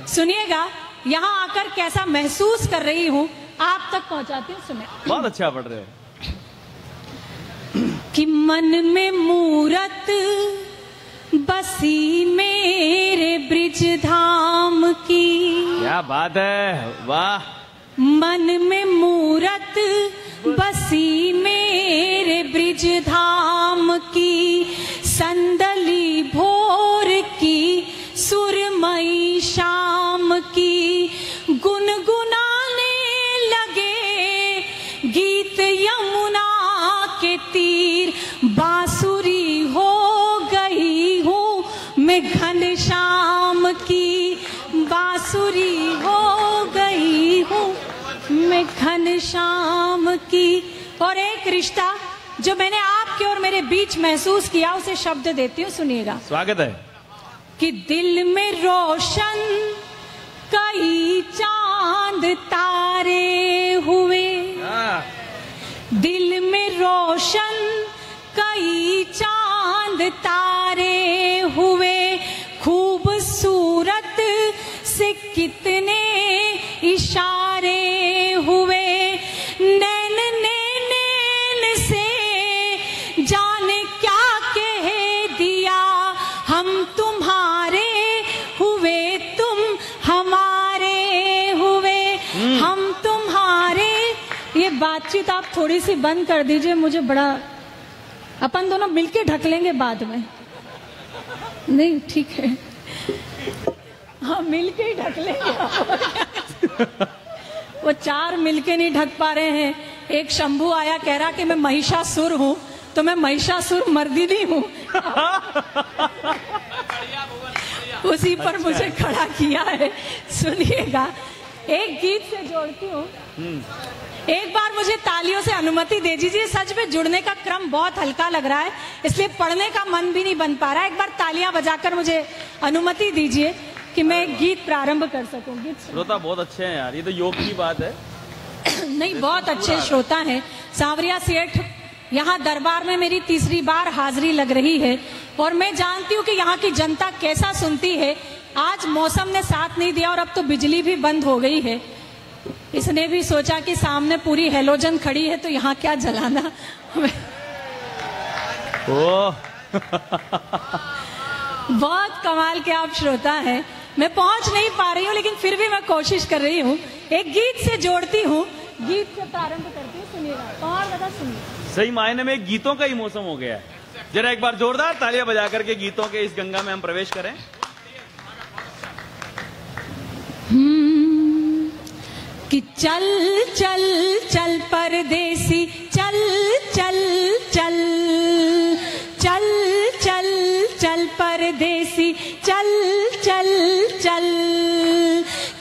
सुनिएगा, यहाँ आकर कैसा महसूस कर रही हूँ आप तक पहुँचाती हूँ। सुनिए, बहुत अच्छा पढ़ रहे हो। कि मन में मूरत बसी मेरे ब्रिज धाम की। क्या बात है, वाह। मन में मूरत बसी मेरे ब्रिज धाम की, संदली भोर की सुरमई शाम की, गुनगुनाने लगे गीत यमुना के तीर, बांसुरी हो गई हूँ मैं घनश्याम की, बांसुरी हो गई हूँ मैं घनश्याम की। और एक रिश्ता जो मैंने आपके और मेरे बीच महसूस किया, उसे शब्द देती हूँ, सुनिएगा। स्वागत है। कि दिल में रोशन कई चांद तारे हुए, दिल में रोशन कई चांद तारे हुए, खूबसूरत से कितने इशारे हुए, नैन ने नैन से जाने क्या कह दिया, हम तुम्हारे हुए तुम हमारे हुए, हम तुम्हारे। ये बातचीत आप थोड़ी सी बंद कर दीजिए, मुझे बड़ा, अपन दोनों मिलके ढक लेंगे बाद में। नहीं ठीक है, हाँ मिलके ही ढक लेंगे। वो चार मिलके नहीं ढक पा रहे हैं। एक शंभू आया, कह रहा कि मैं महिषासुर हूँ, तो मैं महिषासुर मर्दिनी हूँ। उसी पर मुझे खड़ा किया है। सुनिएगा, एक गीत से जोड़ती हूँ। एक बार मुझे तालियों से अनुमति दे दीजिए, सच में जुड़ने का क्रम बहुत हल्का लग रहा है, इसलिए पढ़ने का मन भी नहीं बन पा रहा है। एक बार तालियां बजाकर मुझे अनुमति दीजिए कि मैं एक गीत प्रारंभ कर सकूं। गीत श्रोता बहुत अच्छे हैं यार, ये तो योग की बात है। नहीं, बहुत अच्छे श्रोता हैं। सांवरिया सेठ, यहाँ दरबार में मेरी तीसरी बार हाजिरी लग रही है और मैं जानती हूँ कि यहाँ की जनता कैसा सुनती है। आज मौसम ने साथ नहीं दिया और अब तो बिजली भी बंद हो गई है। इसने भी सोचा कि सामने पूरी हेलोजन खड़ी है तो यहाँ क्या जलाना। बहुत कमाल के आप श्रोता हैं। मैं पहुंच नहीं पा रही हूँ, लेकिन फिर भी मैं कोशिश कर रही हूँ। एक गीत से जोड़ती हूँ, गीत से प्रारंभ करती हूँ। सुनिएगा और बता, सुनिए। सही मायने में गीतों का ही मौसम हो गया है। जरा एक बार जोरदार तालियां बजा करके गीतों के इस गंगा में हम प्रवेश करें। कि चल चल चल परदेसी, चल चल चल, चल चल चल परदेसी, चल चल चल,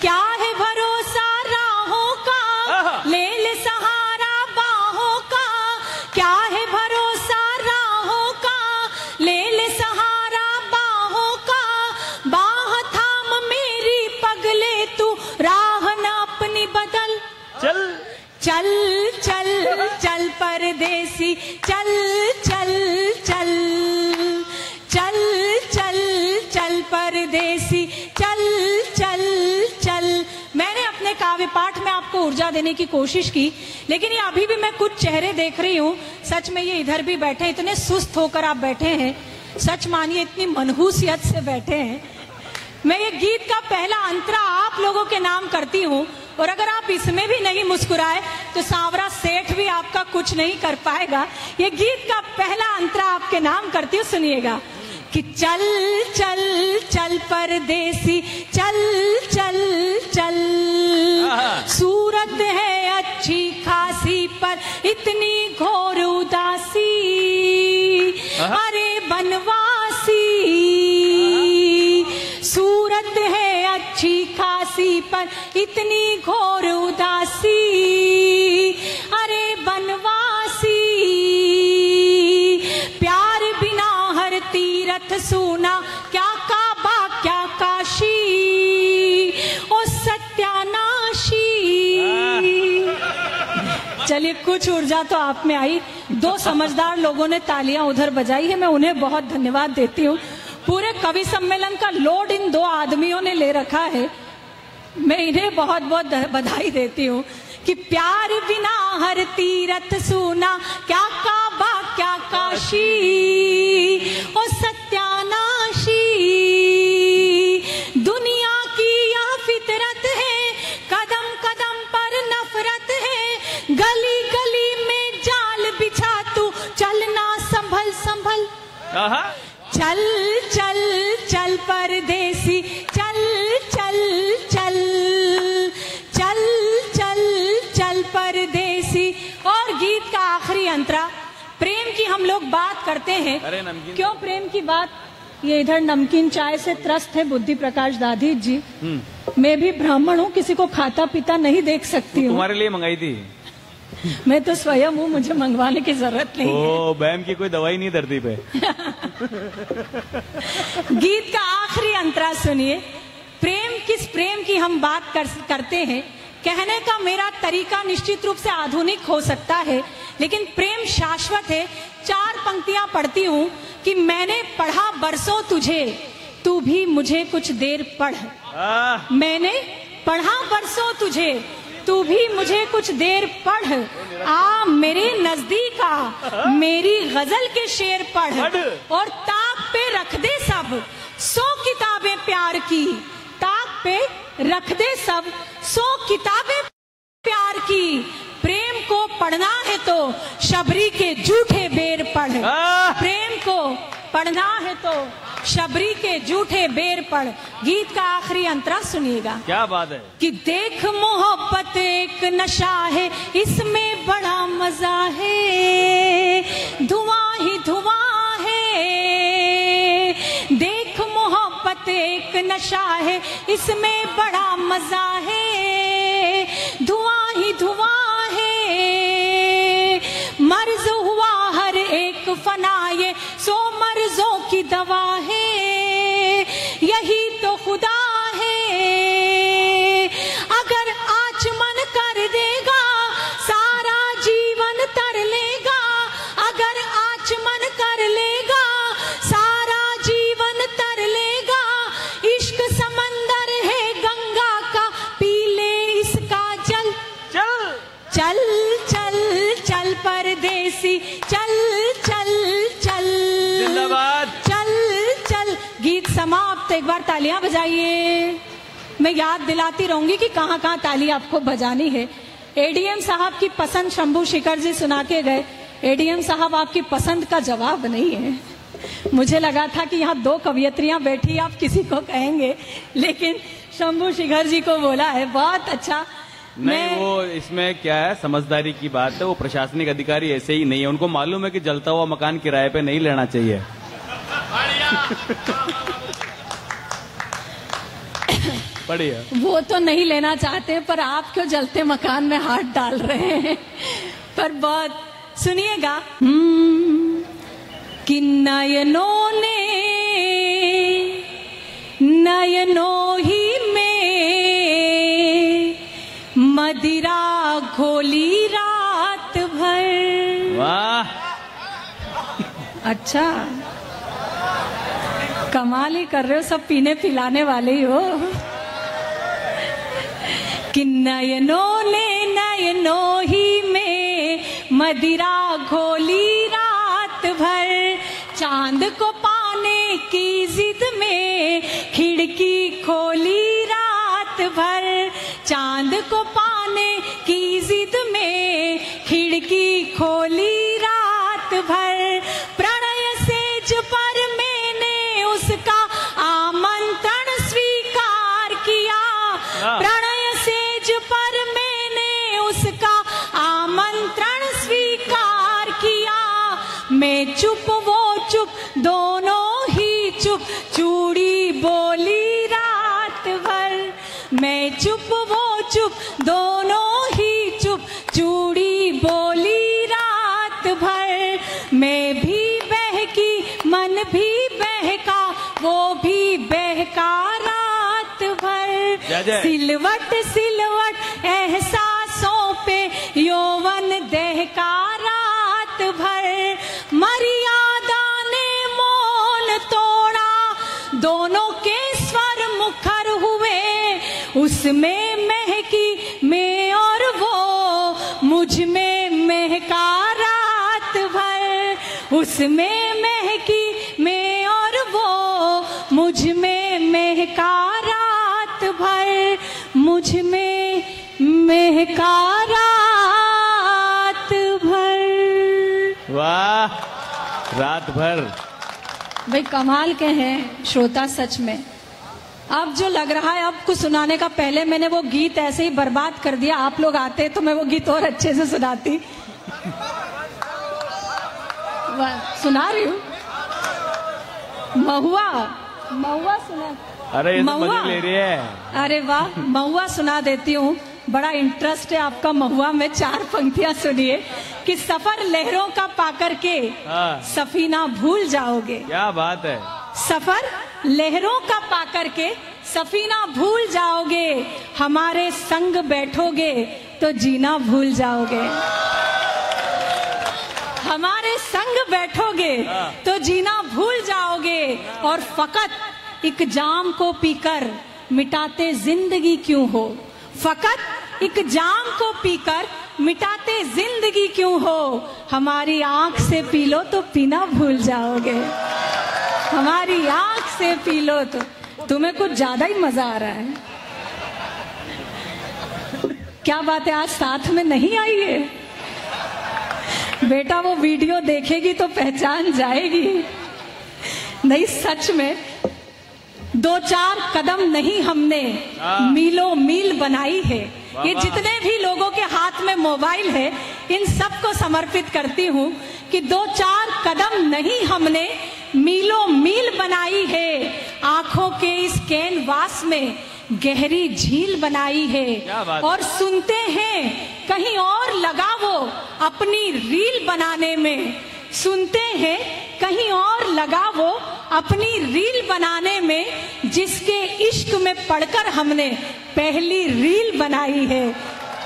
क्या है भरोसा राहों का, ले ले सहारा बाहों का, क्या है भरोसा राहों का, ले ले सहारा बाहों का, बाह थाम मेरी पगले तू, राह ना अपनी बदल। चल चल चल चल परदेसी, चल चल चल, चल चल चल परदेसी, चल चल चल। मैंने अपने काव्य पाठ में आपको ऊर्जा देने की कोशिश की, लेकिन ये अभी भी मैं कुछ चेहरे देख रही हूँ। सच में ये इधर भी बैठे, इतने सुस्त होकर आप बैठे हैं, सच मानिए इतनी मनहूसियत से बैठे हैं। मैं ये गीत का पहला अंतरा आप लोगों के नाम करती हूँ, और अगर आप इसमें भी नहीं मुस्कुराए तो सांवरा सेठ भी आपका कुछ नहीं कर पाएगा। ये गीत का पहला अंतरा आपके नाम करती हूँ, सुनिएगा। कि चल चल चल परदेसी, चल चल चल, सूरत है अच्छी खासी पर इतनी घोर उदासी, अरे बनवासी, सूरत है अच्छी खासी पर इतनी घोर उदासी, अरे बनवासी, प्यार बिना हर तीरथ सूना, क्या काबा क्या काशी, ओ सत्यानाशी। चलिए, कुछ ऊर्जा तो आप में आई। दो समझदार लोगों ने तालियां उधर बजाई है, मैं उन्हें बहुत धन्यवाद देती हूँ। पूरे कवि सम्मेलन का लोड इन दो आदमियों ने ले रखा है, मैं इन्हें बहुत बहुत बधाई देती हूँ कि प्यार बिना हर तीरथ सूना, क्या काबा क्या काशी, ओ सत्यानाशी। दुनिया की यह फितरत है, कदम कदम पर नफरत है, गली गली में जाल बिछा तू चलना संभल संभल। चल चल चल परदेसी, चल चल चल चल चल चल परदेसी। और गीत का आखिरी अंतरा, प्रेम की हम लोग बात करते हैं। क्यों प्रेम की बात? ये इधर नमकीन चाय से त्रस्त है बुद्धि प्रकाश दादी जी। मैं भी ब्राह्मण हूँ, किसी को खाता पीता नहीं देख सकती हूँ। तुम्हारे लिए मंगाई थी। मैं तो स्वयं हूँ, मुझे मंगवाने की जरूरत नहीं है। बैम की कोई दवाई नहीं धरती पे। गीत का आखिरी अंतरा सुनिए। प्रेम, किस प्रेम की हम बात करते हैं। कहने का मेरा तरीका निश्चित रूप से आधुनिक हो सकता है, लेकिन प्रेम शाश्वत है। 4 पंक्तियां पढ़ती हूँ कि मैंने पढ़ा बरसों तुझे, तू भी मुझे कुछ देर पढ़। मैंने पढ़ा बरसों तुझे, तू भी मुझे कुछ देर पढ़। आ मेरे नजदीक आ, मेरी गजल के शेर पढ़, और ताक पे रख दे सब 100 किताबें प्यार की। ताक पे रख दे सब 100 किताबें प्यार की। प्रेम को पढ़ना है तो शबरी के झूठे बेर पढ़। प्रेम को पढ़ना है तो शबरी के झूठे बेर पढ़। गीत का आखिरी अंतरा सुनिएगा। क्या बात है कि देख मोहब्बत एक नशा है, इसमें बड़ा मजा है, धुआं ही धुआं है। देख मोहब्बत एक नशा है, इसमें बड़ा मजा है, धुआं ही धुआं है। मर्ज हुआ हर एक फना, ये 100 मर्जों की दवा है, यही तो खुदा है। अगर आचमन कर देगा सारा जीवन तर लेगा, अगर आचमन कर लेगा सारा जीवन तर लेगा। इश्क समंदर है गंगा का, पी ले इसका जल। चल चल चल परदेसी, चल चल चल जिंदाबाद। चल चल। गीत समाप्त। एक बार तालियां बजाइए। मैं याद दिलाती रहूंगी कि कहाँ कहाँ ताली आपको बजानी है। एडीएम साहब की पसंद शंभू शिखर जी सुना के गए। एडीएम साहब आपकी पसंद का जवाब नहीं है। मुझे लगा था कि यहाँ 2 कवियत्रियां बैठी, आप किसी को कहेंगे, लेकिन शंभू शिखर जी को बोला है। बहुत अच्छा। नहीं, वो इसमें क्या है, समझदारी की बात है। वो प्रशासनिक अधिकारी ऐसे ही नहीं है, उनको मालूम है कि जलता हुआ मकान किराए पे नहीं लेना चाहिए। बढ़िया। वो तो नहीं लेना चाहते, पर आप क्यों जलते मकान में हाथ डाल रहे हैं? पर बहुत सुनिएगा कि नयनों ने नयनों ही में मदिरा घोली रात भर। वाह, अच्छा, कमाल ही कर रहे हो, सब पीने पिलाने वाले ही हो। कि नयनों ने नयनों ही में मदिरा घोली रात भर, चांद को पाने की जिद में खिड़की खोली रात भर। चांद को पाने की जिद में खिड़की खोली रात भर। प्रणय सेज पर मैंने उसका आमंत्रण स्वीकार किया। प्रणय सेज पर मैंने उसका आमंत्रण स्वीकार किया। मैं चुप वो चुप, दोनों ही चुप, चूड़ी बोली रात भर। मैं चुप वो चुप, दोनों ही चुप, चूड़ी बोली रात भर। मैं भी बहकी, मन भी बहका, वो भी बहका रात भर। सिलवट सिलवट एहसासों पे यौवन दहका रात भर। मर्यादा ने मौन तोड़ा, दोनों के स्वर मुखर हुए, उसमें महकी मैं और वो मुझ में महका रात भर, उसमें महकी मैं और वो मुझ में महका रात भर, मुझ में महका रात भर। वाह, रात भर। भाई कमाल के हैं श्रोता सच में। अब जो लग रहा है आपको सुनाने का, पहले मैंने वो गीत ऐसे ही बर्बाद कर दिया, आप लोग आते तो मैं वो गीत और अच्छे से सुनाती। सुना रही हूँ महुआ, महुआ सुना। अरे ये तो महुआ मजे ले रही है। अरे वाह, महुआ सुना देती हूँ। बड़ा इंटरेस्ट है आपका महुआ में। 4 पंक्तियां सुनिए कि सफर लहरों का पाकर के हाँ। सफीना भूल जाओगे। क्या बात है। सफर लहरों का पाकर के सफीना भूल जाओगे, हमारे संग बैठोगे तो जीना भूल जाओगे। हमारे संग बैठोगे तो जीना भूल जाओगे, और फकत एक जाम को पीकर मिटाते जिंदगी क्यों हो, फकत एक जाम को पीकर मिटाते जिंदगी क्यों हो, हमारी आंख से पी लो तो पीना भूल जाओगे। हमारी आंख से पी लो तो। तुम्हें कुछ ज्यादा ही मजा आ रहा है। क्या बात है, आज साथ में नहीं आई है बेटा? वो वीडियो देखेगी तो पहचान जाएगी। नहीं सच में 2-4 कदम नहीं हमने मीलों मील बनाई है। ये जितने भी लोगों के हाथ में मोबाइल है, इन सबको समर्पित करती हूँ कि 2-4 कदम नहीं हमने मीलों मील बनाई है। आंखों के इस कैनवास में गहरी झील बनाई है, और सुनते हैं कहीं और लगा वो अपनी रील बनाने में, सुनते हैं कहीं और लगा वो अपनी रील बनाने में, जिसके इश्क में पढ़कर हमने पहली रील बनाई है,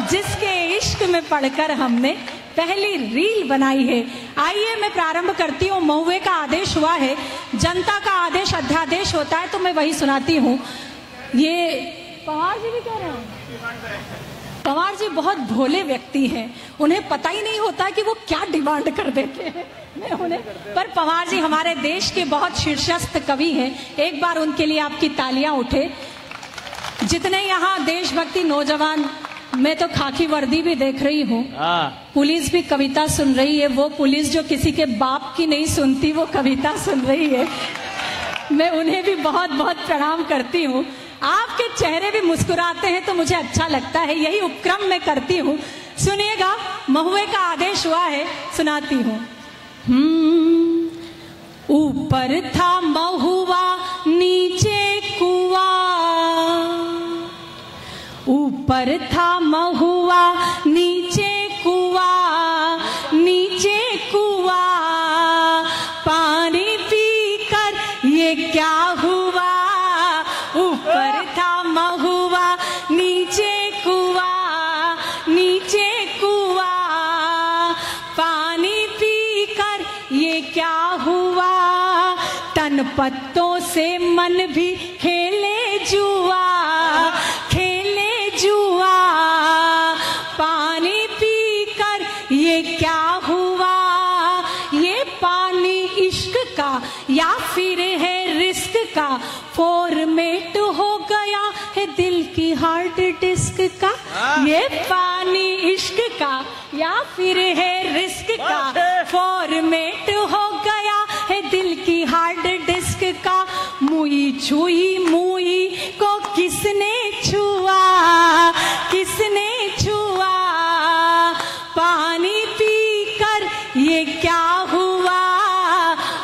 जिसके इश्क में पढ़कर हमने पहली रील बनाई है। आइए मैं प्रारंभ करती हूँ। महुए का आदेश हुआ है, जनता का आदेश अध्यादेश होता है, तो मैं वही सुनाती हूँ। ये पवार जी भी कह रहे हैं, पवार जी बहुत भोले व्यक्ति हैं, उन्हें पता ही नहीं होता कि वो क्या डिमांड कर देते हैं। मैं उन्हें, पर पवार जी हमारे देश के बहुत शीर्षस्थ कवि हैं। एक बार उनके लिए आपकी तालियां उठे। जितने यहाँ देशभक्ति नौजवान, मैं तो खाकी वर्दी भी देख रही हूँ, पुलिस भी कविता सुन रही है। वो पुलिस जो किसी के बाप की नहीं सुनती, वो कविता सुन रही है। मैं उन्हें भी बहुत बहुत प्रणाम करती हूँ। आपके चेहरे भी मुस्कुराते हैं तो मुझे अच्छा लगता है, यही उपक्रम मैं करती हूँ। सुनिएगा, महुए का आदेश हुआ है, सुनाती हूँ। ऊपर था महुआ नीचे कुआं, ऊपर था महुआ नीचे कुआं, नीचे कुआं, पानी पीकर ये क्या हुआ। ऊपर था महुआ नीचे कुआं, नीचे कुआं, पानी पीकर ये क्या हुआ। तन पत्तों से मन भी खेले जुआ, खेले जुआ, पानी पीकर ये क्या हुआ। ये पानी इश्क का या फिर है रिस्क का, फॉर्मेट हो गया है दिल की हार्ड डिस्क का। ये पानी इश्क का या फिर है रिस्क का, फॉर्मेट हो गया है दिल की हार्ड डिस्क का। मुई छुई मुई को किसने छुआ, किसने छुआ, पानी पीकर ये क्या हुआ।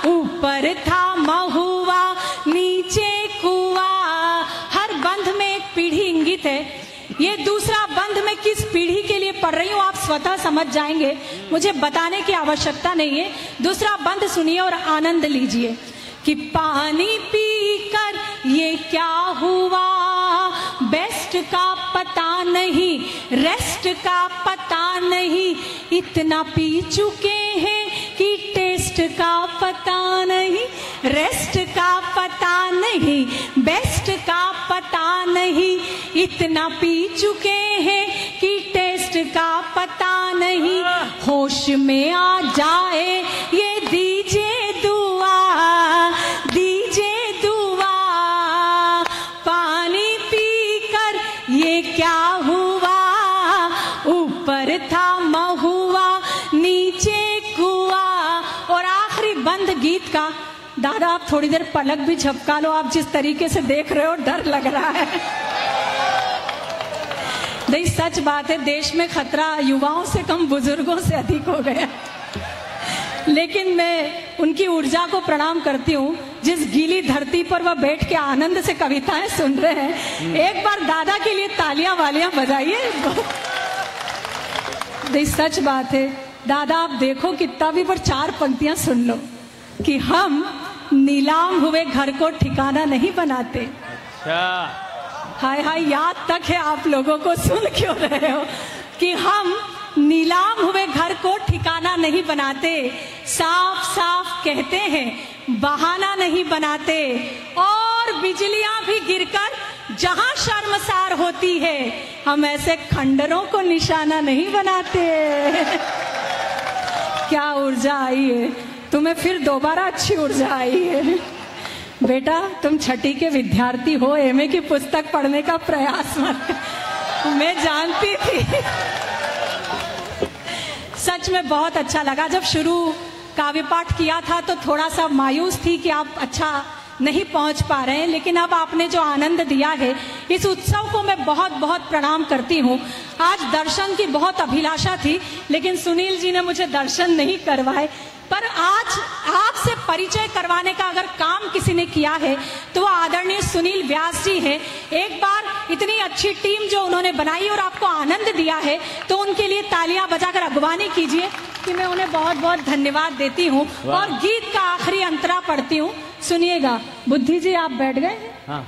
ऊपर था महुआ नीचे कुआं। हर बंध में एक पीढ़ी इंगित है। ये दूसरा बंध में किस पीढ़ी के लिए पढ़ रही हूँ आप स्वतः समझ जाएंगे, मुझे बताने की आवश्यकता नहीं है। दूसरा बंध सुनिए और आनंद लीजिए कि पानी पीकर ये क्या हुआ। बेस्ट का पता नहीं, रेस्ट का पता नहीं, इतना पी चुके हैं कि टेस्ट का पता नहीं, रेस्ट का पता नहीं, बेस्ट टेस्ट का पता नहीं, इतना पी चुके हैं कि टेस्ट का पता नहीं। होश में आ जाए ये दीजिए दुआ, दीजिए दुआ। पानी पीकर ये क्या हुआ, ऊपर था महुआ नीचे कुआ। और आखिरी बंद गीत का, दादा आप थोड़ी देर पलक भी झपका लो, आप जिस तरीके से देख रहे हो डर लग रहा है। नहीं, सच बात है, देश में खतरा युवाओं से कम बुजुर्गों से अधिक हो गया। लेकिन मैं उनकी ऊर्जा को प्रणाम करती हूँ, जिस गीली धरती पर वह बैठ के आनंद से कविताएं सुन रहे हैं। एक बार दादा के लिए तालियां वालियां बजाइए। नहीं, सच बात है दादा, आप देखो कितना भी, पर 4 पंक्तियां सुन लो कि हम नीलाम हुए घर को ठिकाना नहीं बनाते। अच्छा, हाय हाय, याद तक है आप लोगों को, सुन क्यों रहे हो? कि हम नीलाम हुए घर को ठिकाना नहीं बनाते, साफ साफ कहते हैं बहाना नहीं बनाते। और बिजलियां भी गिरकर जहां शर्मसार होती है, हम ऐसे खंडरों को निशाना नहीं बनाते। क्या ऊर्जा आई है तुम्हें, फिर दोबारा अच्छी ऊर्जा आई है। बेटा तुम छठी के विद्यार्थी हो, एमए की पुस्तक पढ़ने का प्रयास मत कर। मैं जानती थी। सच में बहुत अच्छा लगा। जब शुरू काव्य पाठ किया था तो थोड़ा सा मायूस थी कि आप अच्छा नहीं पहुंच पा रहे हैं, लेकिन अब आपने जो आनंद दिया है, इस उत्सव को मैं बहुत बहुत प्रणाम करती हूँ। आज दर्शन की बहुत अभिलाषा थी, लेकिन सुनील जी ने मुझे दर्शन नहीं करवाए। पर आज आपसे परिचय करवाने का अगर काम किसी ने किया है तो वो आदरणीय सुनील व्यास जी हैं। एक बार इतनी अच्छी टीम जो उन्होंने बनाई और आपको आनंद दिया है, तो उनके लिए तालियां बजाकर अगवानी कीजिए कि मैं उन्हें बहुत बहुत धन्यवाद देती हूँ। और गीत का आखिरी अंतरा पढ़ती हूँ, सुनिएगा। बुद्धि जी आप बैठ गए? हाँ।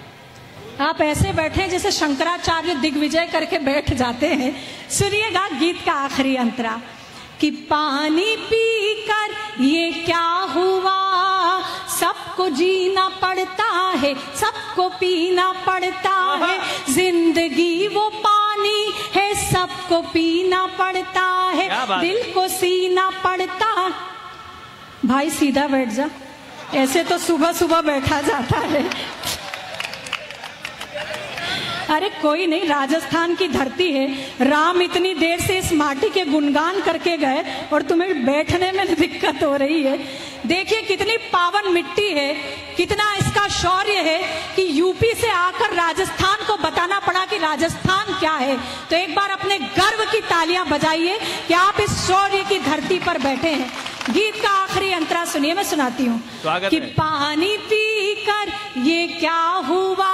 आप ऐसे बैठे जैसे शंकराचार्य दिग्विजय करके बैठ जाते हैं। सुनिएगा गीत का आखिरी अंतरा कि पानी पीकर ये क्या हुआ, सबको जीना पड़ता है, सबको पीना पड़ता है। जिंदगी वो पानी है, सबको पीना पड़ता है, दिल को सीना पड़ता। भाई सीधा बैठ जा, ऐसे तो सुबह सुबह बैठा जाता है। अरे कोई नहीं, राजस्थान की धरती है, राम इतनी देर से इस माटी के गुणगान करके गए और तुम्हें बैठने में दिक्कत हो रही है। देखिए कितनी पावन मिट्टी है, कितना इसका शौर्य है कि यूपी से आकर राजस्थान को बताना पड़ा कि राजस्थान क्या है। तो एक बार अपने गर्व की तालियां बजाइए कि आप इस शौर्य की धरती पर बैठे हैं। गीत का आखिरी अंतरा सुनिए, मैं सुनाती हूँ कि पानी पीकर ये क्या हुआ,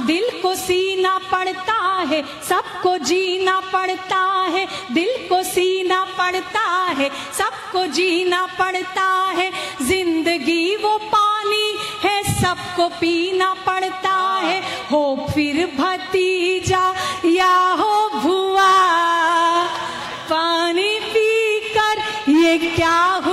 दिल को सीना पड़ता है, सबको जीना पड़ता है, दिल को सीना पड़ता है, सबको जीना पड़ता है। जिंदगी वो पानी है, सबको पीना पड़ता है। हो फिर भतीजा या हो भुआ, पानी पीकर ये क्या हुआ,